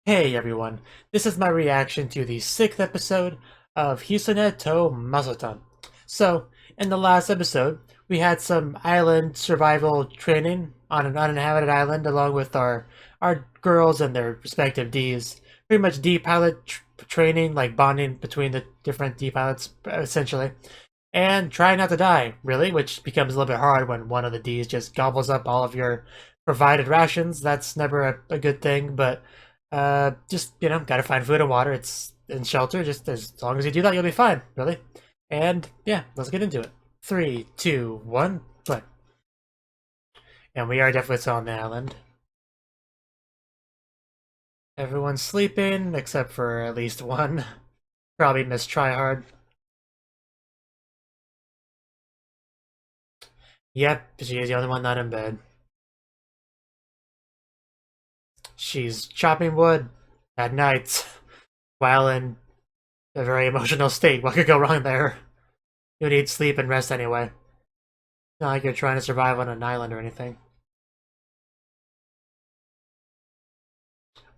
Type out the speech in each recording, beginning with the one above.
Hey everyone, this is my reaction to the 6th episode of Hisone to Maso-tan. So, in the last episode, we had some island survival training on an uninhabited island along with our girls and their respective Ds. Pretty much D pilot training, like bonding between the different D pilots, essentially. And trying not to die, really, which becomes a little bit hard when one of the Ds just gobbles up all of your provided rations. That's never a good thing, but just, gotta find food and water. It's in shelter. Just as long as you do that, you'll be fine, really. And yeah, let's get into it. Three, two, one, play. And we are definitely still on the island. Everyone's sleeping except for at least one. Probably Miss Tryhard. Yep, she is the only one not in bed. She's chopping wood at night while in a very emotional state. What could go wrong there? You need sleep and rest anyway. Not like you're trying to survive on an island or anything.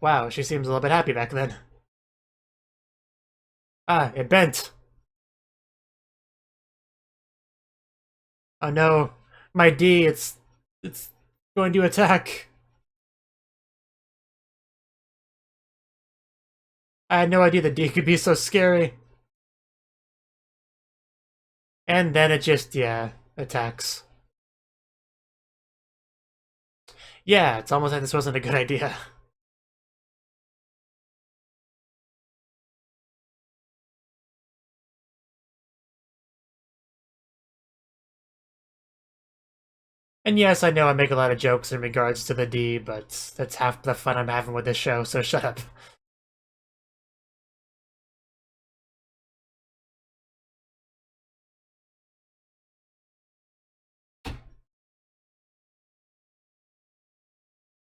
Wow, she seems a little bit happy back then. Ah, it bent. Oh no, my D, it's going to attack. I had no idea the D could be so scary. And then it just, yeah, attacks. Yeah, it's almost like this wasn't a good idea. And yes, I know I make a lot of jokes in regards to the D, but that's half the fun I'm having with this show, so shut up.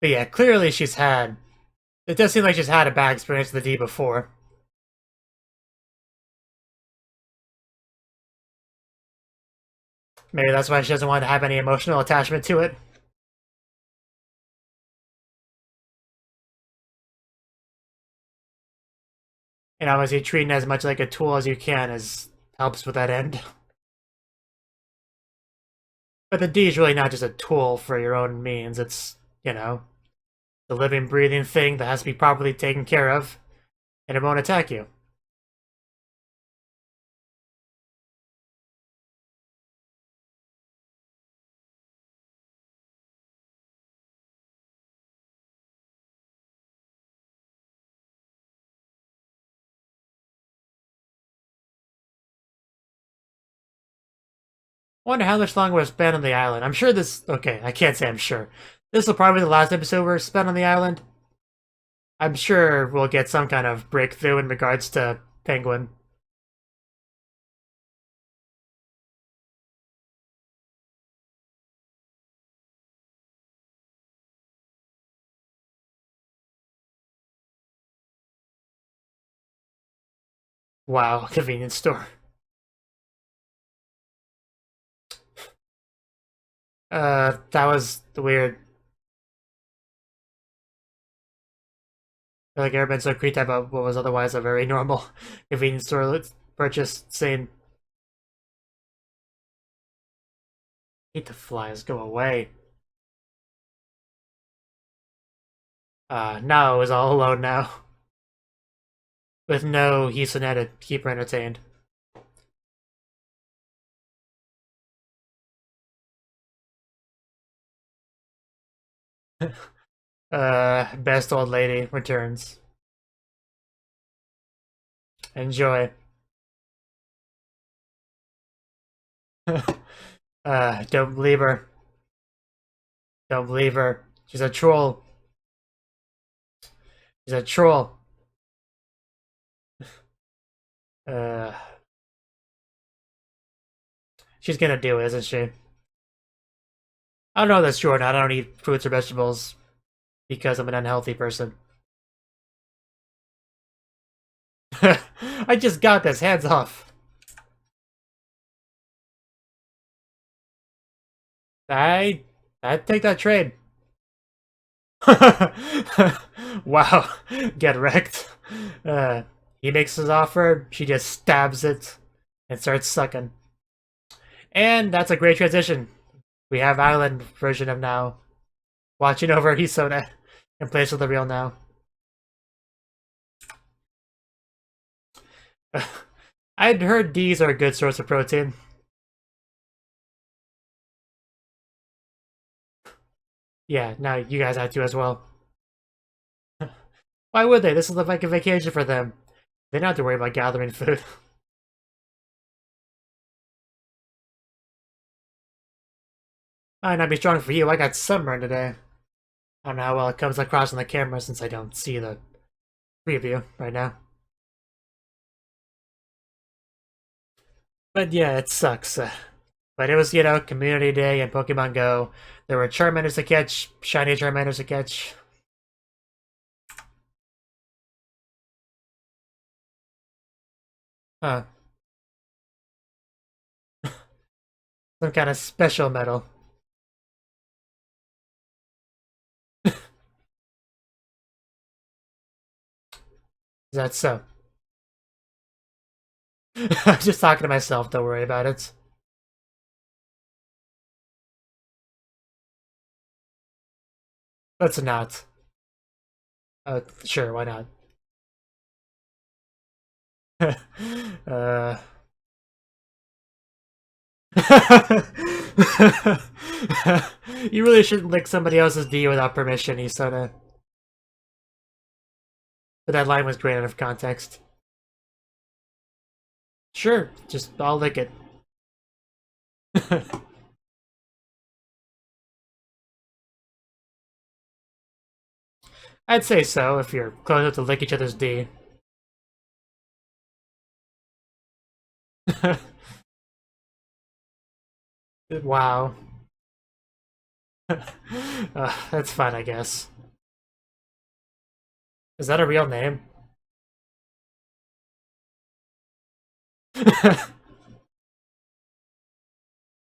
But yeah, clearly she's had... It does seem like she's had a bad experience with the D before. Maybe that's why she doesn't want to have any emotional attachment to it. And obviously treating it as much like a tool as you can helps with that end. But the D is really not just a tool for your own means. It's, the living, breathing thing that has to be properly taken care of, and it won't attack you. I wonder how much longer we'll spend on the island. I'm sure this... Okay, I can't say I'm sure. This will probably be the last episode we're spent on the island. I'm sure we'll get some kind of breakthrough in regards to Penguin. Wow, convenience store. That was weird. I feel like everyone's so creeped out about what was otherwise a very normal convenience store purchase, saying, "Hate the flies, go away." Nao is all alone now, with no Hisone to keep her entertained. Best old lady returns. Enjoy. Don't believe her. Don't believe her. She's a troll. She's a troll. Uh, she's gonna do it, isn't she? I don't know if that's true or not. I don't eat fruits or vegetables because I'm an unhealthy person. I just got this. Hands off. I I'd take that trade. Wow, get wrecked. He makes his offer, she just stabs it and starts sucking. And that's a great transition. We have Island version of now watching over Hisone in place of the real now. I'd heard D's are a good source of protein. Yeah, now you guys have to as well. Why would they? This is like a vacation for them. They don't have to worry about gathering food. Might not be strong for you. I got sunburn today. I don't know how well it comes across on the camera since I don't see the preview right now. But yeah, it sucks. But it was, Community Day and Pokemon Go. There were Charmanders to catch, shiny Charmanders to catch. Huh. Some kind of special medal. Is that so? I'm just talking to myself, don't worry about it. Let's not. Sure, why not? uh... You really shouldn't lick somebody else's D without permission, Hisone. But that line was great out of context. Sure, just I'll lick it. I'd say so, if you're close enough to lick each other's D. Wow. That's fun, I guess. Is that a real name?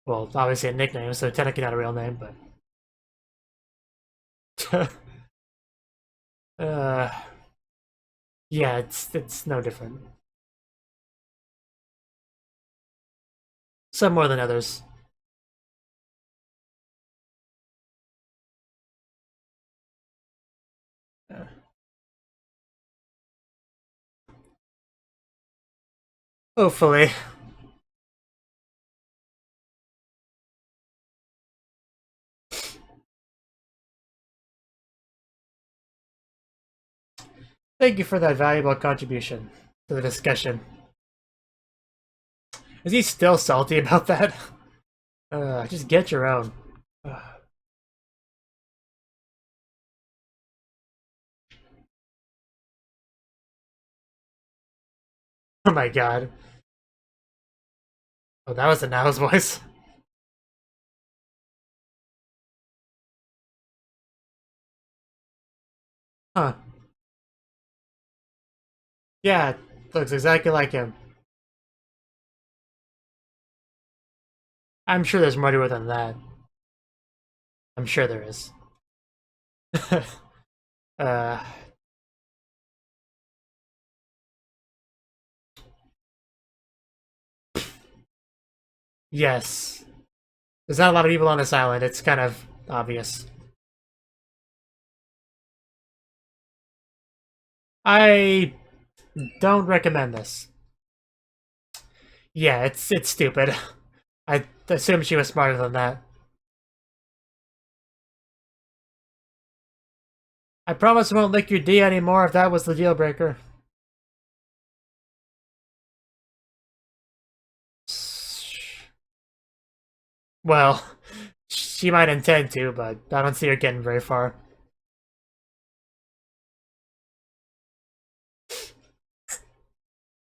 Well, obviously a nickname, so technically not a real name, but... uh, yeah, it's no different. Some more than others. Hopefully. Thank you for that valuable contribution to the discussion. Is he still salty about that? Just get your own. Oh my god. Oh, that was the Now's voice. Huh. Yeah, looks exactly like him. I'm sure there's more to it than that. I'm sure there is. uh... Yes. There's not a lot of people on this island, it's kind of obvious. I don't recommend this. Yeah, it's stupid. I assume she was smarter than that. I promise I won't lick your D anymore if that was the deal breaker. Well, she might intend to, but I don't see her getting very far.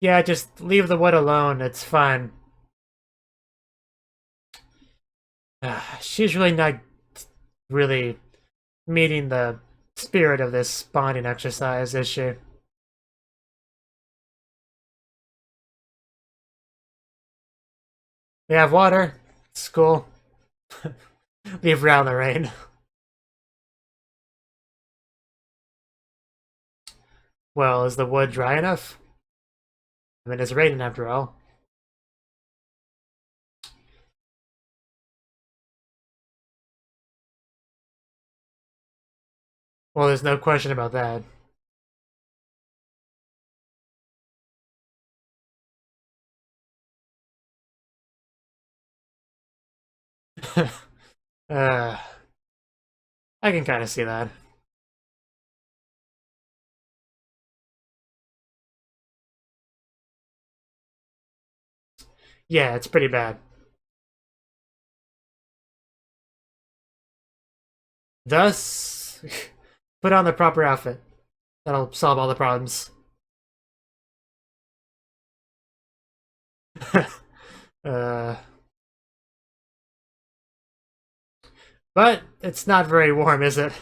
Yeah, just leave the wood alone, it's fine. She's really not really meeting the spirit of this bonding exercise, is she? We have water. It's cool. Leave her out in the rain. Well, is the wood dry enough? I mean, it's raining after all. Well, there's no question about that. uh, I can kind of see that. Yeah, it's pretty bad. Thus, put on the proper outfit. That'll solve all the problems. uh, but it's not very warm, is it?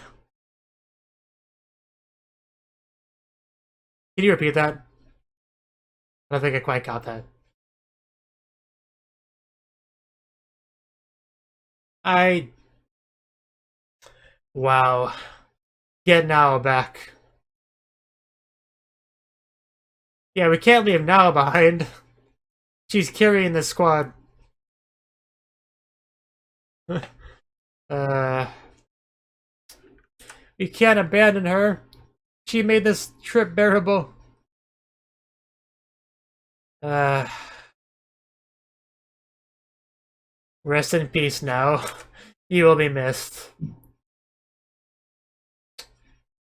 Can you repeat that? I don't think I quite got that. I... Wow. Get Now back. Yeah, we can't leave Now behind. She's carrying the squad. uh... We can't abandon her. She made this trip bearable. Uh... Rest in peace now. You will be missed.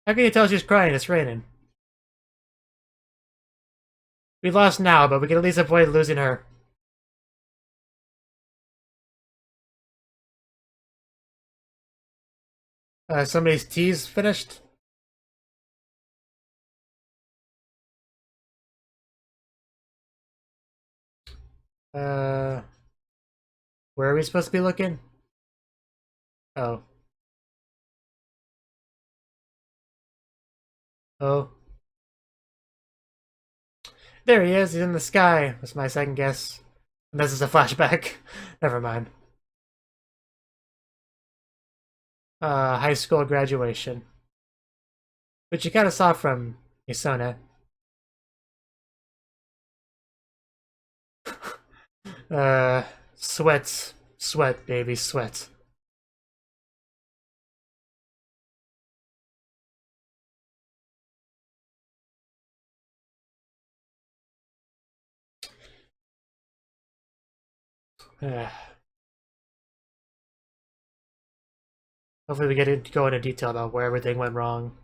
How can you tell she's crying? It's raining. We lost Now, but we can at least avoid losing her. Somebody's tea's finished? Uh, where are we supposed to be looking? Oh. Oh. There he is, he's in the sky. That's my second guess. And this is a flashback. Never mind. High school graduation. Which you kind of saw from Hisone. Sweat. Sweat, baby, sweat. Hopefully we get to go into detail about where everything went wrong.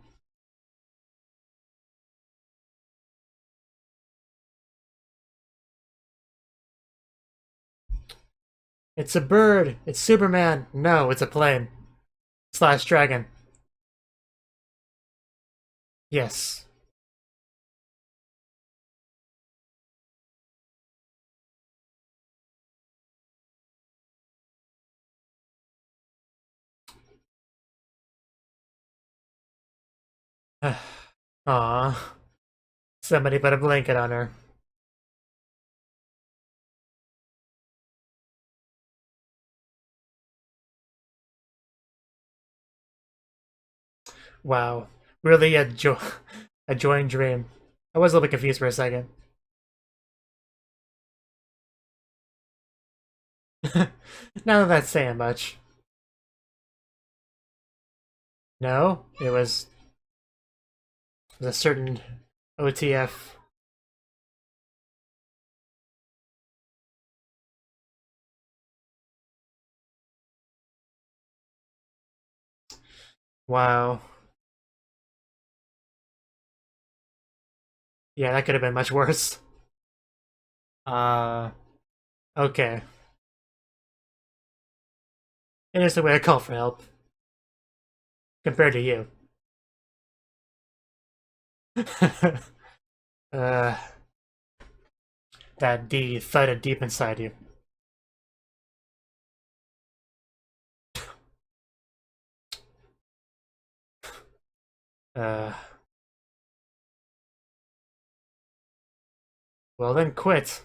It's a bird! It's Superman! No, it's a plane. Slash dragon. Yes. Aww. Somebody put a blanket on her. Wow. Really a joint dream. I was a little bit confused for a second. Now that's saying much. No, it was a certain OTF. Wow. Yeah, that could have been much worse. Uh, okay. It is the way I call for help. Compared to you. uh, that D thudded deep inside you. Uh, well then quit.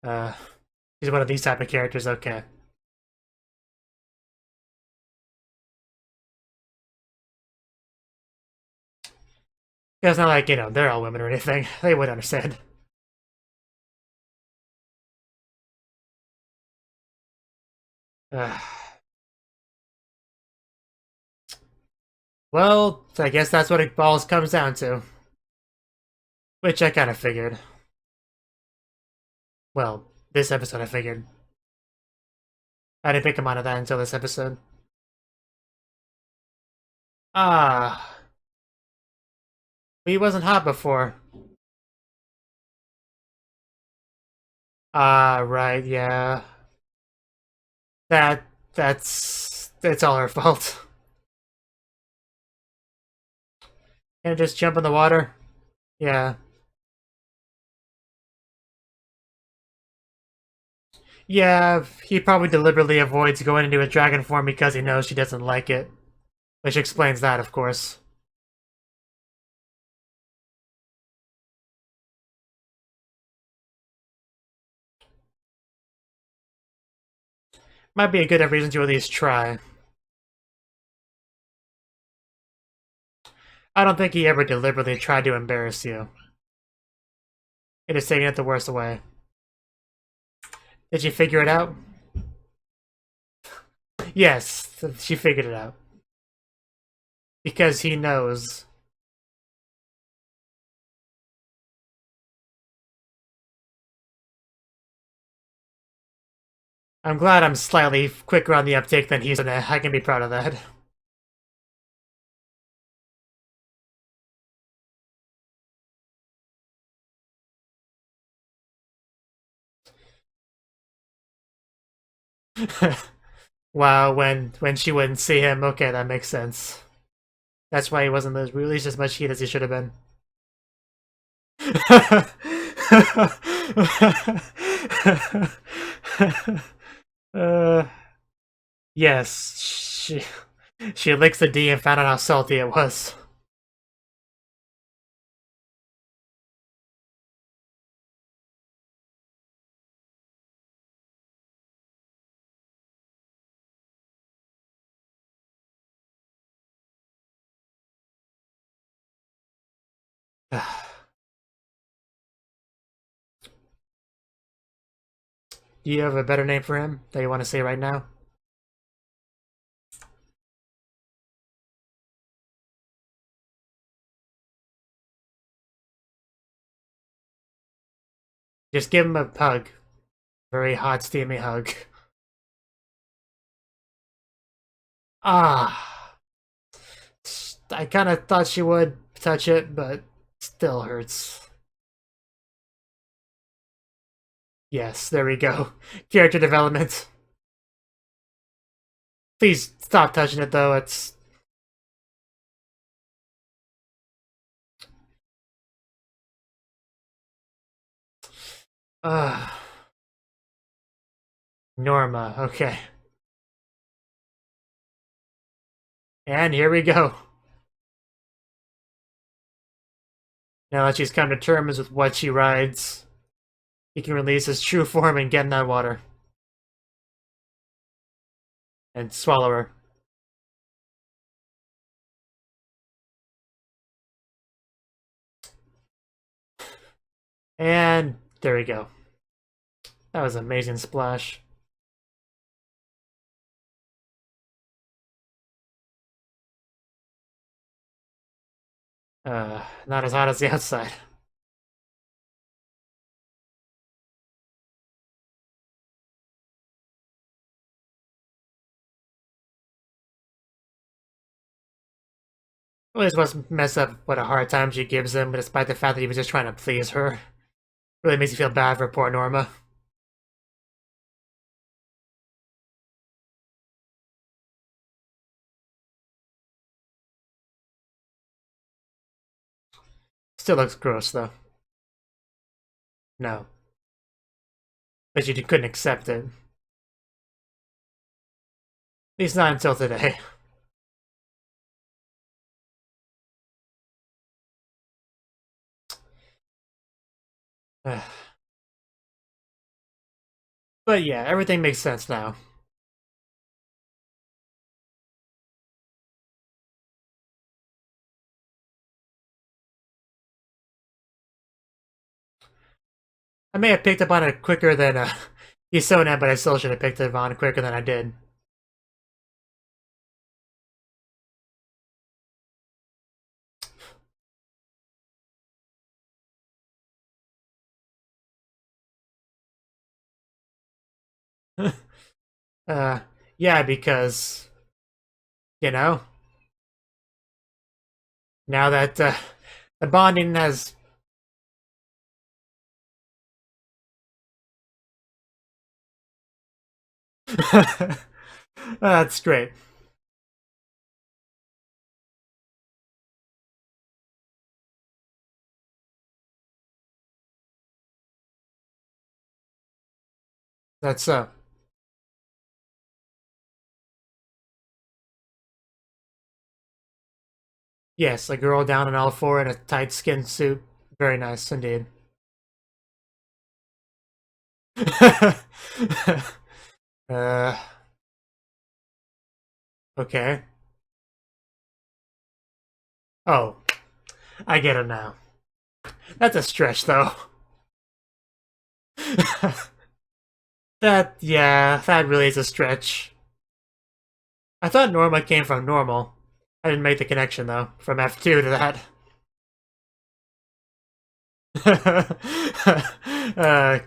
Uh, he's one of these type of characters, okay. It's not like, they're all women or anything. They would understand. Uh, well, I guess that's what it all comes down to. Which I kind of figured. Well, this episode I figured. I didn't pick him out of that until this episode. Ah, he wasn't hot before. Ah, right, yeah. That, it's all her fault. And just jump in the water? Yeah. Yeah, he probably deliberately avoids going into a dragon form because he knows she doesn't like it. Which explains that, of course. Might be a good reason to at least try. I don't think he ever deliberately tried to embarrass you. It is taking it the worst way. Did you figure it out? Yes, she figured it out. Because he knows. I'm glad I'm slightly quicker on the uptake than he's. I can be proud of that. Wow, when she wouldn't see him, okay, that makes sense. That's why he wasn't released as much heat as he should have been. uh, yes, she licks the D and found out how salty it was. Do you have a better name for him that you want to say right now? Just give him a hug. Very hot, steamy hug. Ah. I kind of thought she would touch it, but still hurts. Yes, there we go. Character development. Please stop touching it, though. It's... Norma, okay. And here we go. Now that she's come to terms with what she rides, he can release his true form and get in that water. And swallow her. And there we go. That was an amazing splash. Not as hot as the outside. Always was mess up what a hard time she gives him, despite the fact that he was just trying to please her. Really makes me feel bad for poor Norma. Still looks gross, though. No. But you couldn't accept it. At least not until today. But yeah, everything makes sense now. I may have picked up on it quicker than Hisone, but I still should have picked it on quicker than I did. uh, yeah, because, you know, now that the bonding has... That's great. That's yes, a girl down on all four in a tight skin suit. Very nice indeed. uh, okay. Oh, I get it now. That's a stretch, though. that really is a stretch. I thought Norma came from normal. I didn't make the connection, though, from F2 to that.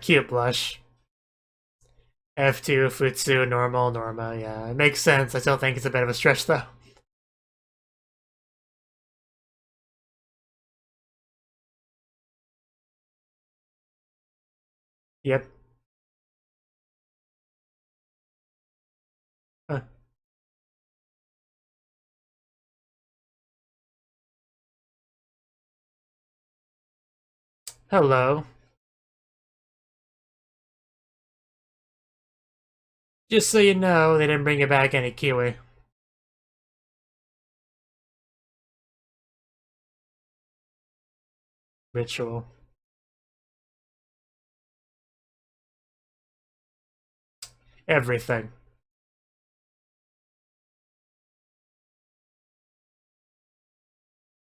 Cute blush. F2, Futsu, normal, Norma, yeah. It makes sense. I still think it's a bit of a stretch, though. Yep. Uh, hello. Just so you know, they didn't bring you back any kiwi. Ritual. Everything.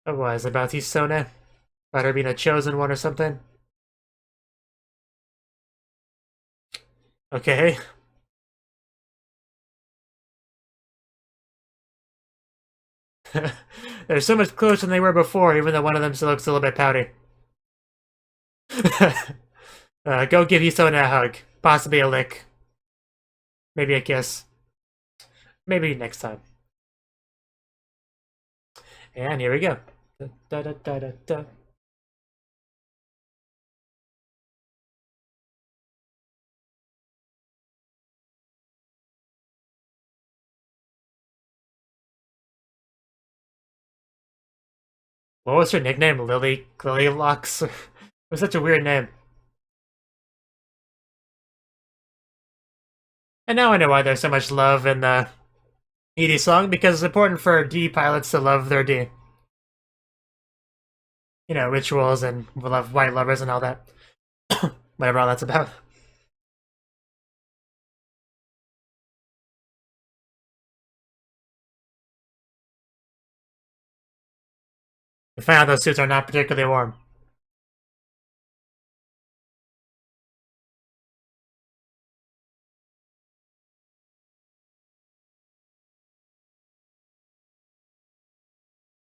Otherwise, about Hisone? About her being a chosen one or something? Okay. They're so much closer than they were before, even though one of them still looks a little bit pouty. Go give Hisone a hug. Possibly a lick. Maybe a kiss. Maybe next time. And here we go. Da, da, da, da, da. What was her nickname? Locks? It was such a weird name. And now I know why there's so much love in the ED song, because it's important for D pilots to love their D. You know, rituals and love white lovers and all that. Whatever all that's about. I found those suits are not particularly warm.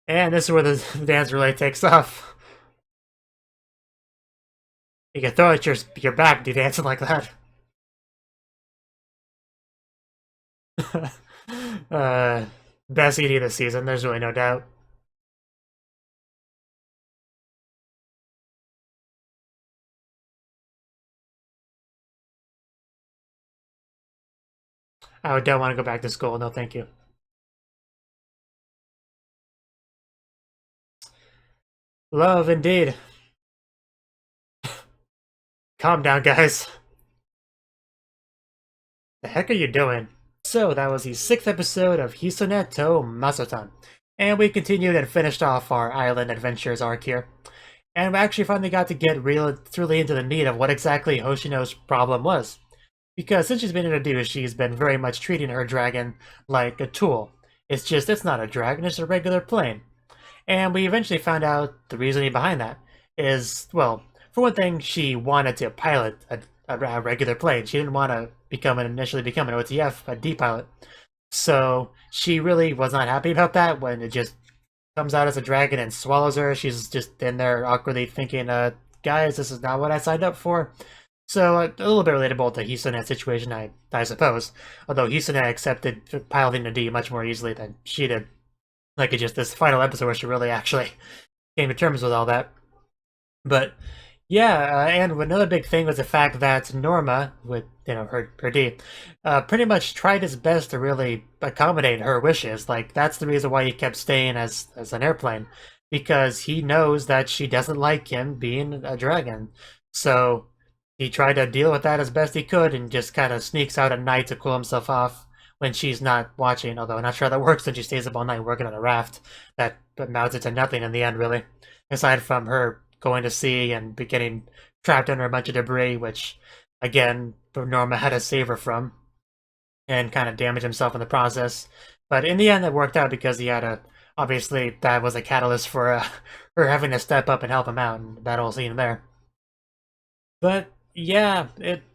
And this is where the dance really takes off. You can throw it at your back, do dancing like that. Best ED this season, there's really no doubt. I don't want to go back to school, no thank you. Love indeed. Calm down, guys. The heck are you doing? So that was the 6th episode of Hisone to Maso-tan. And we continued and finished off our island adventures arc here. And we actually finally got to get truly into the meat of what exactly Hoshino's problem was. because since she's been introduced, she's been very much treating her dragon like a tool. It's not a dragon, it's a regular plane. And we eventually found out the reasoning behind that is, well, for one thing, she wanted to pilot a regular plane. She didn't want to initially become an OTF, a D pilot. So she really was not happy about that when it just comes out as a dragon and swallows her. She's just in there awkwardly thinking, guys, this is not what I signed up for. So a little bit relatable to Hisone's situation, I suppose. Although Hisone accepted piloting a D much more easily than she did. Like just this final episode where she really actually came to terms with all that. But yeah, and another big thing was the fact that Norma, with her D, pretty much tried his best to really accommodate her wishes. Like that's the reason why he kept staying as an airplane, because he knows that she doesn't like him being a dragon. So he tried to deal with that as best he could, and just kind of sneaks out at night to cool himself off when she's not watching. Although I'm not sure how that works, since she stays up all night working on a raft that amounted to nothing in the end, really, aside from her going to sea and getting trapped under a bunch of debris, which, again, Norma had to save her from, and kind of damage himself in the process. But in the end, it worked out because he had obviously, that was a catalyst for her having to step up and help him out, and that whole scene there. But yeah,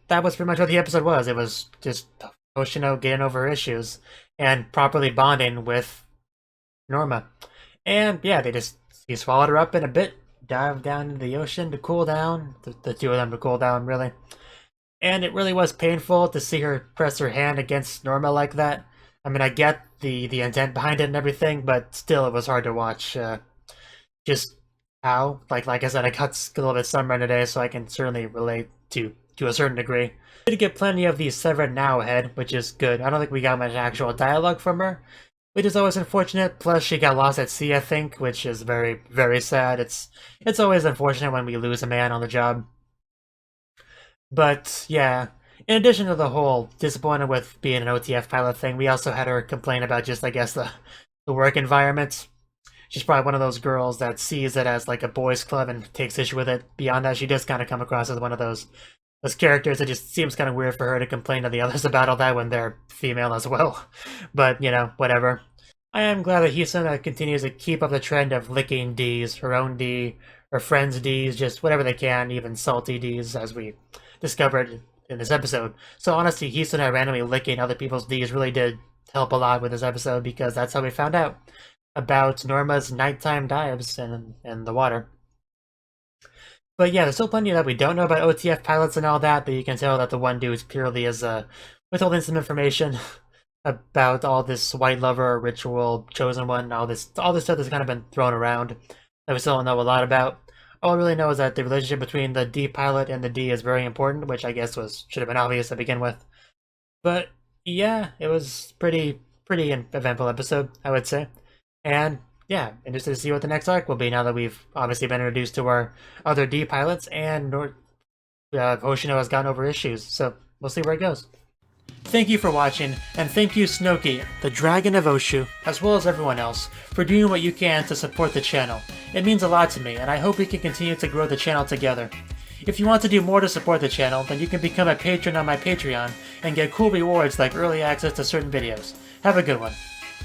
that was pretty much what the episode was. It was just Hoshino getting over her issues and properly bonding with Norma. And yeah, he swallowed her up in a bit, dived down into the ocean to cool down, the two of them to cool down, really. And it really was painful to see her press her hand against Norma like that. I mean, I get the intent behind it and everything, but still, it was hard to watch. Just how, like I said, I got a little bit sunburned today, so I can certainly relate to a certain degree. We did get plenty of the Severed Now head, which is good. I don't think we got much actual dialogue from her, which is always unfortunate. Plus, she got lost at sea, I think, which is very, very sad. It's always unfortunate when we lose a man on the job. But yeah, in addition to the whole disappointed with being an OTF pilot thing, we also had her complain about just, I guess, the work environment. She's probably one of those girls that sees it as like a boys' club and takes issue with it. Beyond that, she does kind of come across as one of those characters. It just seems kind of weird for her to complain to the others about all that when they're female as well. But, whatever. I am glad that Hisone continues to keep up the trend of licking Ds, her own D, her friends' Ds, just whatever they can, even salty Ds, as we discovered in this episode. So honestly, Hisone randomly licking other people's Ds really did help a lot with this episode, because that's how we found out about Norma's nighttime dives in the water. But yeah, there's still plenty that we don't know about OTF pilots and all that, but you can tell that the one dude purely is withholding some information about all this white lover, ritual, chosen one, all this stuff that's kind of been thrown around that we still don't know a lot about. All I really know is that the relationship between the D pilot and the D is very important, which I guess should have been obvious to begin with. But yeah, it was pretty eventful episode, I would say. And yeah, interested to see what the next arc will be now that we've obviously been introduced to our other D pilots, and Hoshino has gotten over issues, so we'll see where it goes. Thank you for watching, and thank you Cnouki, the Dragon of Oshu, as well as everyone else, for doing what you can to support the channel. It means a lot to me, and I hope we can continue to grow the channel together. If you want to do more to support the channel, then you can become a patron on my Patreon and get cool rewards like early access to certain videos. Have a good one.